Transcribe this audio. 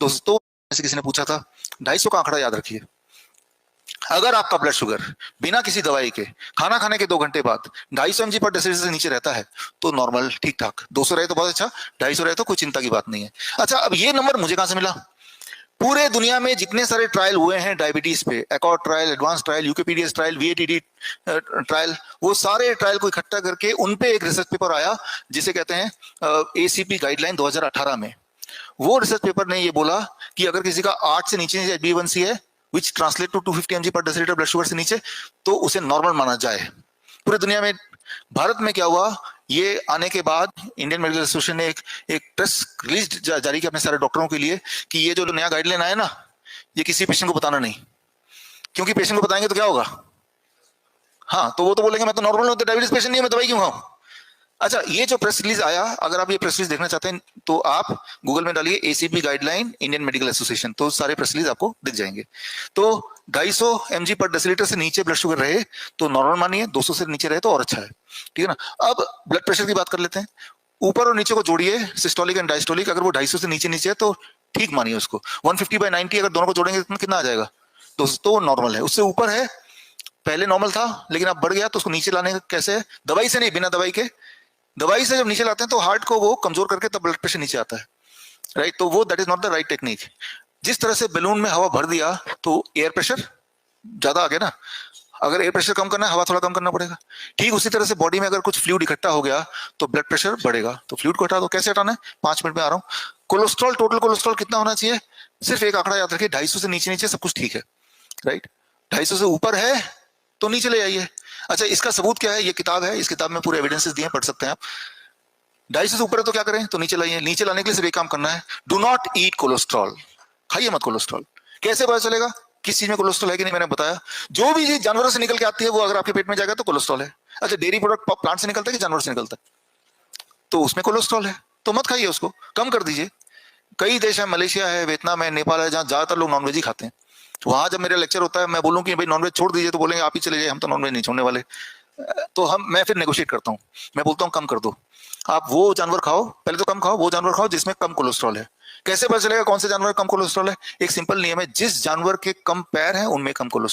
दोस्तों से किसी ने पूछा था 250 का आंकड़ा याद रखिए। अगर आपका ब्लड शुगर बिना किसी दवाई के खाना खाने के 2 घंटे बाद 250 mg पर डेसिलिटर से नीचे रहता है तो नॉर्मल, ठीक ठाक। 200 रहे तो बहुत अच्छा, 250 रहे तो कोई चिंता की बात नहीं है। अच्छा, अब ये नंबर मुझे कहां से मिला? पूरे दुनिया में जितने सारे ट्रायल हुए हैं डायबिटीज पे, ACCORD trial, ADVANCE trial, UKPDS trial, VADT trial, वो सारे ट्रायल को इकट्ठा करके उन पे एक रिसर्च पेपर आया जिसे कहते हैं एसीपी गाइडलाइन 2018 में। वो रिसर्च पेपर ने ये बोला कि अगर किसी का 8 से नीचे HbA1c है, विच ट्रांसलेट टू 250 mg पर डेसिलिटर ब्लड शुगर से नीचे, तो उसे नॉर्मल माना जाए पूरे दुनिया में। भारत में क्या हुआ, ये आने के बाद इंडियन मेडिकल एसोसिएशन ने एक प्रेस रिलीज जारी किया अपने सारे डॉक्टरों के लिए कि ये जो नया गाइडलाइन आया ना, ये किसी पेशेंट को बताना नहीं, क्योंकि पेशेंट को बताएंगे तो क्या होगा? हाँ, तो वो तो बोलेंगे मैं तो नॉर्मल हूं, तो डायबिटीज पेशेंट नहीं है, मैं दवाई क्यों खाऊं? अच्छा, ये जो प्रेस रिलीज आया, अगर आप ये प्रेस रिलीज देखना चाहते हैं तो आप गूगल में डालिए ACP guideline Indian medical association, तो सारे प्रेस रिलीज आपको दिख जाएंगे। तो 250 mg पर डेसिलिटर से नीचे ब्लड शुगर रहे तो नॉर्मल मानिए, 200 से नीचे रहे तो और अच्छा है, ठीक है ना। अब ब्लड प्रेशर की बात कर लेते हैं। ऊपर और नीचे को जोड़िए, सिस्टोलिक एंड डायस्टोलिक। अगर वो 250 से नीचे नीचे है तो ठीक मानिए उसको। 150/90 अगर दोनों को जोड़ेंगे तो कितना आ जाएगा? दोस्तों नॉर्मल है। उससे ऊपर है, पहले नॉर्मल था लेकिन अब बढ़ गया, तो उसको नीचे लाने का कैसे है? दवाई से नहीं, बिना दवाई के। दवाई से जब नीचे लाते हैं तो हार्ट को वो कमजोर करके तब ब्लड प्रेशर नीचे आता है, राइट। तो वो that is not the right technique. जिस तरह से बैलून में हवा भर दिया तो एयर प्रेशर ज्यादा आ गया ना, अगर एयर प्रेशर कम करना है, हवा थोड़ा कम करना पड़ेगा। ठीक उसी तरह से बॉडी में अगर कुछ फ्लूइड इकट्ठा हो गया तो ब्लड प्रेशर बढ़ेगा, तो फ्लूइड को हटा दो। कैसे हटाना है? 5 मिनट में आ रहा हूं। कोलेस्ट्रॉल, टोटल कोलेस्ट्रॉल कितना होना चाहिए? सिर्फ एक आंकड़ा याद रखिए, 250 से नीचे नीचे सब कुछ ठीक है, राइट। 250 से ऊपर है तो नीचे ले आइए। अच्छा, इसका सबूत क्या है? ये किताब है, इस किताब में पूरे एविडेंसेस दिए, पढ़ सकते हैं आप। 250 से ऊपर है तो क्या करें? तो नीचे लाइए। नीचे लाने के लिए सिर्फ एक काम करना है, डू नॉट ईट कोलेस्ट्रॉल। खाइए मत कोलेस्ट्रॉल। कैसे पता चलेगा किस चीज में कोलेस्ट्रॉल है कि नहीं? मैंने बताया, जो भी चीज जानवरों से निकल के आती है वो अगर आपके पेट में जाएगा तो कोलेस्ट्रॉल है। अच्छा, डेयरी प्रोडक्ट प्लांट से निकलता है कि जानवर से निकलता है, तो उसमें कोलेस्ट्रॉल है, तो मत खाइए, उसको कम कर दीजिए। कई देश है, मलेशिया है, वियतनाम है, नेपाल है, जहां ज्यादातर लोग नॉनवेज ही खाते हैं। वहां जब मेरा लेक्चर होता है, मैं बोलूं कि भाई नॉनवेज छोड़ दीजिए, तो बोलेंगे आप ही चले जाइए, हम तो नॉनवेज नहीं छोड़ने वाले। तो मैं फिर नेगोशिएट करता हूँ, मैं बोलता हूँ कम कर दो। आप वो जानवर खाओ, पहले तो कम खाओ, वो जानवर खाओ जिसमें कम कोलेस्ट्रॉल है। कैसे पता चलेगा कौन से जानवर कम कोलेस्ट्रॉल है? एक सिंपल नियम है, जिस जानवर के कम पैर है उनमें कम कोलेस्ट्रॉल